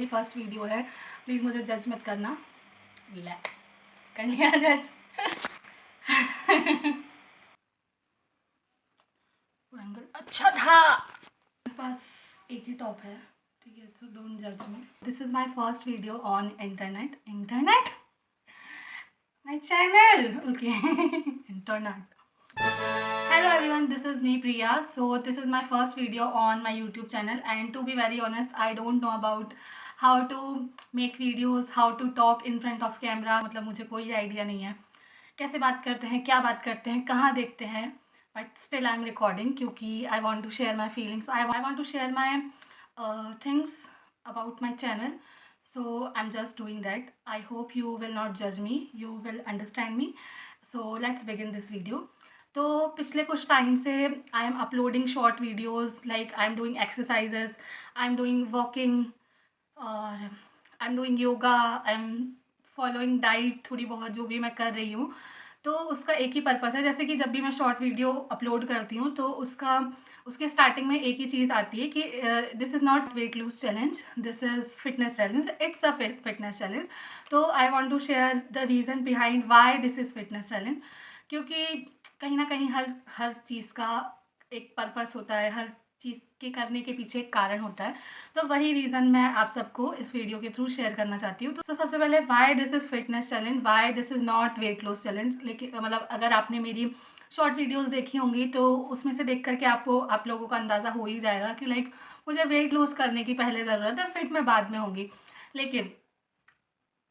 मेरी first video है, please मुझे जज मत करना। ले कर लिया जज। वो एंगल अच्छा था। मेरे पास एक ही टॉप है, ठीक है, सो डोंट जज me. This is my first video on internet my channel, okay. Internet. Hello everyone, this is me Priya. So this is my first video on my YouTube channel, and to be very honest, I don't know about how to make videos, how to talk in front of camera. मतलब मुझे कोई idea नहीं है कैसे बात करते हैं, क्या बात करते हैं, कहाँ देखते हैं, but still I am recording क्योंकि I want to share my feelings, I want to share my things about my channel. So I'm just doing that. I hope you will not judge me, you will understand me. So let's begin this video. तो पिछले कुछ time से I am uploading short videos, like I am doing exercises, I am doing walking, और I am doing yoga, I am following diet, थोड़ी बहुत जो भी मैं कर रही हूँ. तो उसका एक ही पर्पस है, जैसे कि जब भी मैं शॉर्ट वीडियो अपलोड करती हूँ तो उसके स्टार्टिंग में एक ही चीज़ आती है कि this is not weight lose challenge, this is fitness challenge, it's a fitness challenge. तो I want to share the reason behind why this is fitness challenge, क्योंकि कहीं ना कहीं हर चीज़ का एक पर्पस होता है, हर चीज़ के करने के पीछे एक कारण होता है. तो वही रीज़न मैं आप सबको इस वीडियो के थ्रू शेयर करना चाहती हूँ. तो सबसे पहले Y this is fitness challenge, Y this is not weight loss challenge. लेकिन मतलब अगर आपने मेरी शॉर्ट वीडियोस देखी होंगी तो उसमें से देख करके आप लोगों को अंदाज़ा हो ही जाएगा कि लाइक मुझे वेट लॉस करने की पहले ज़रूरत है, फिट मैं बाद में होंगी. लेकिन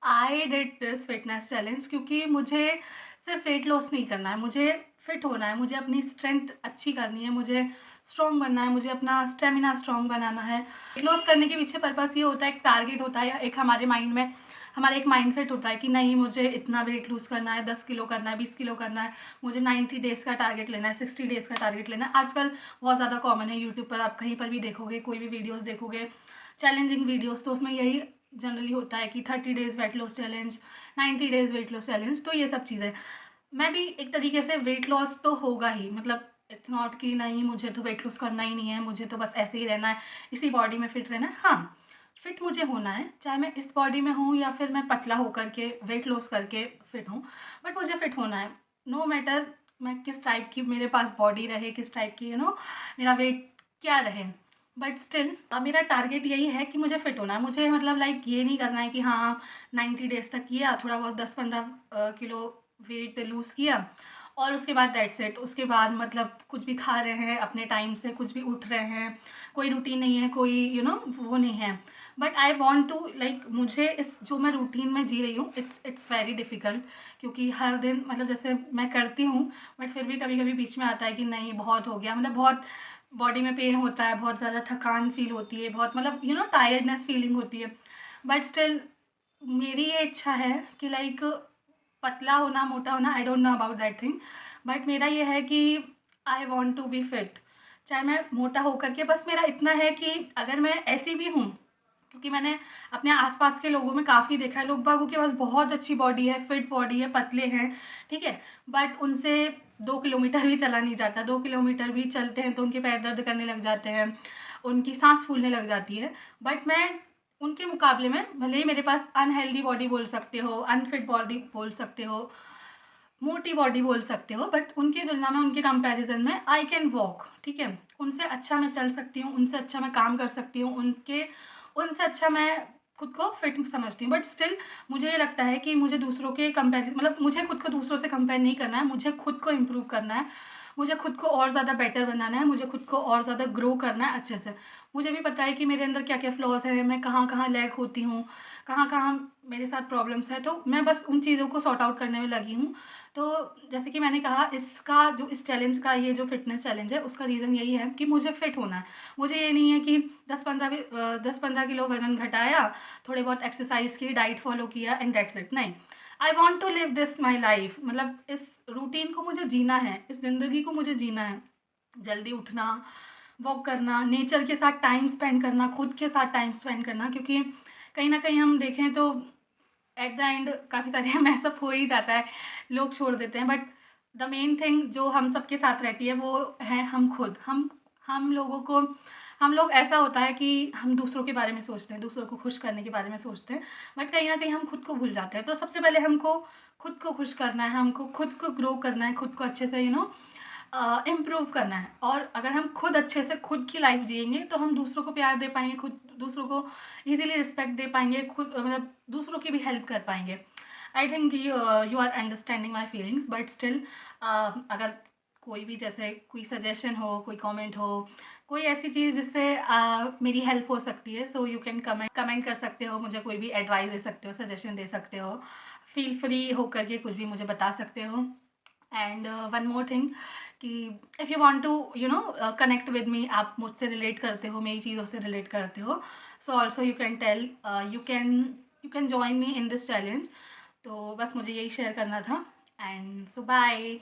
I did this fitness challenge क्योंकि मुझे सिर्फ वेट लॉस नहीं करना है, मुझे फिट होना है, मुझे अपनी स्ट्रेंथ अच्छी करनी है, मुझे स्ट्रॉन्ग बनना है, मुझे अपना स्टेमिना स्ट्रॉन्ग बनाना है. वेट लॉस करने के पीछे पर्पस ये होता है, एक टारगेट होता है, या एक हमारे माइंड में हमारा एक माइंडसेट होता है कि नहीं मुझे इतना वेट लूज़ करना है, 10 किलो करना है, 20 किलो करना है, मुझे 90 डेज़ का टारगेट लेना है, 60 डेज़ का टारगेट लेना है. आजकल बहुत ज़्यादा कॉमन है, यूट्यूब पर आप कहीं पर भी देखोगे, कोई भी वीडियोज़ देखोगे चैलेंजिंग वीडियोज़, तो उसमें यही जनरली होता है कि 30 days weight loss challenge, 90 days weight loss challenge. तो ये सब चीज़ें मैं भी एक तरीके से वेट लॉस तो होगा ही, मतलब इट्स नॉट कि नहीं मुझे तो वेट लॉस करना ही नहीं है, मुझे तो बस ऐसे ही रहना है, इसी बॉडी में फिट रहना है. हाँ, फिट मुझे होना है, चाहे मैं इस बॉडी में हूँ या फिर मैं पतला होकर के वेट लॉस करके फिट हूँ, बट मुझे फिट होना है. नो मैटर मैं किस टाइप की मेरे पास बॉडी रहे, किस टाइप की मेरा वेट क्या रहे, बट स्टिल मेरा टारगेट यही है कि मुझे फिट होना है. मुझे मतलब लाइक ये नहीं करना है कि हाँ 90 डेज़ तक किया, थोड़ा बहुत 10-15 किलो वेट लूज़ किया और उसके बाद दैट्स इट. उसके बाद मतलब कुछ भी खा रहे हैं अपने टाइम से, कुछ भी उठ रहे हैं, कोई रूटीन नहीं है, कोई वो नहीं है. But I want to like मुझे इस जो मैं रूटीन में जी रही हूँ इट्स वेरी डिफ़िकल्ट, क्योंकि हर दिन मतलब जैसे मैं करती हूँ बट फिर भी कभी कभी बीच में आता है कि नहीं बहुत हो गया, मतलब बहुत बॉडी में पेन होता है, बहुत ज़्यादा थकान फील होती है, बहुत मतलब टायर्डनेस फीलिंग होती है. बट स्टिल मेरी ये इच्छा है कि लाइक पतला होना, मोटा होना, I don't know about that thing, but मेरा ये है कि I want to be fit. चाहे मैं मोटा होकर के, बस मेरा इतना है कि अगर मैं ऐसी भी हूँ, क्योंकि मैंने अपने आसपास के लोगों में काफ़ी देखा है, लोग बागों के पास बहुत अच्छी बॉडी है, फिट बॉडी है, पतले हैं, ठीक है, बट उनसे 2 किलोमीटर भी चला नहीं जाता. 2 किलोमीटर भी चलते हैं तो उनके पैर दर्द करने लग जाते हैं, उनकी सांस फूलने लग जाती है. बट मैं उनके मुकाबले में, भले ही मेरे पास अनहेल्दी बॉडी बोल सकते हो, अनफिट बॉडी बोल सकते हो, मोटी बॉडी बोल सकते हो, बट उनकी तुलना में, उनके कंपैरिजन में आई कैन वॉक, ठीक है, उनसे अच्छा मैं चल सकती हूँ, उनसे अच्छा मैं काम कर सकती हूँ, उनसे अच्छा मैं खुद को फिट समझती हूँ. बट स्टिल मुझे ये लगता है कि मुझे दूसरों के कंपेरिजन, मतलब मुझे खुद को दूसरों से कंपेयर नहीं करना है, मुझे खुद को इम्प्रूव करना है, मुझे खुद को और ज़्यादा बेटर बनाना है, मुझे खुद को और ज़्यादा ग्रो करना है अच्छे से. मुझे भी पता है कि मेरे अंदर क्या क्या फ्लॉज हैं, मैं कहाँ कहाँ लैग होती हूँ, कहाँ कहाँ मेरे साथ प्रॉब्लम्स है, तो मैं बस उन चीज़ों को सॉर्ट आउट करने में लगी हूँ. तो जैसे कि मैंने कहा, इस चैलेंज का, ये जो फिटनेस चैलेंज है, उसका रीज़न यही है कि मुझे फिट होना है. मुझे ये नहीं है कि 10-15 किलो वज़न घटाया, थोड़े बहुत एक्सरसाइज की, डाइट फॉलो किया एंड दैट्स इट. नहीं, I want to live this my life, मतलब इस रूटीन को मुझे जीना है, इस ज़िंदगी को मुझे जीना है. जल्दी उठना, वॉक करना, नेचर के साथ टाइम स्पेंड करना, खुद के साथ टाइम स्पेंड करना, क्योंकि कहीं ना कहीं हम देखें तो एट द एंड काफ़ी सारे मैसअप हो ही जाता है, लोग छोड़ देते हैं, बट द मेन थिंग जो हम सबके साथ रहती है वो है हम खुद. हम लोगों को हम लोग ऐसा होता है कि हम दूसरों के बारे में सोचते हैं, दूसरों को खुश करने के बारे में सोचते हैं, बट कहीं ना कहीं हम खुद को भूल जाते हैं। तो सबसे पहले हमको खुद को खुश करना है, हमको खुद को ग्रो करना है, खुद को अच्छे से इम्प्रूव करना है। और अगर हम खुद अच्छे से खुद की लाइफ जिएंगे तो हम दूसरों को प्यार दे पाएंगे, खुद दूसरों को ईजिली रिस्पेक्ट दे पाएंगे, खुद मतलब दूसरों की भी हेल्प कर पाएंगे। I think you are understanding my feelings, but still अगर कोई भी जैसे कोई सजेशन हो, कोई कमेंट हो, कोई ऐसी चीज़ जिससे मेरी हेल्प हो सकती है, सो यू कैन कमेंट कर सकते हो, मुझे कोई भी एडवाइस दे सकते हो, सजेशन दे सकते हो, फील फ्री होकर के कुछ भी मुझे बता सकते हो। एंड वन मोर थिंग कि if you want to connect with me, आप मुझसे रिलेट करते हो, मेरी चीज़ों से रिलेट करते हो, so also you can tell, you can join me in this challenge. तो बस मुझे यही शेयर करना था। And so bye.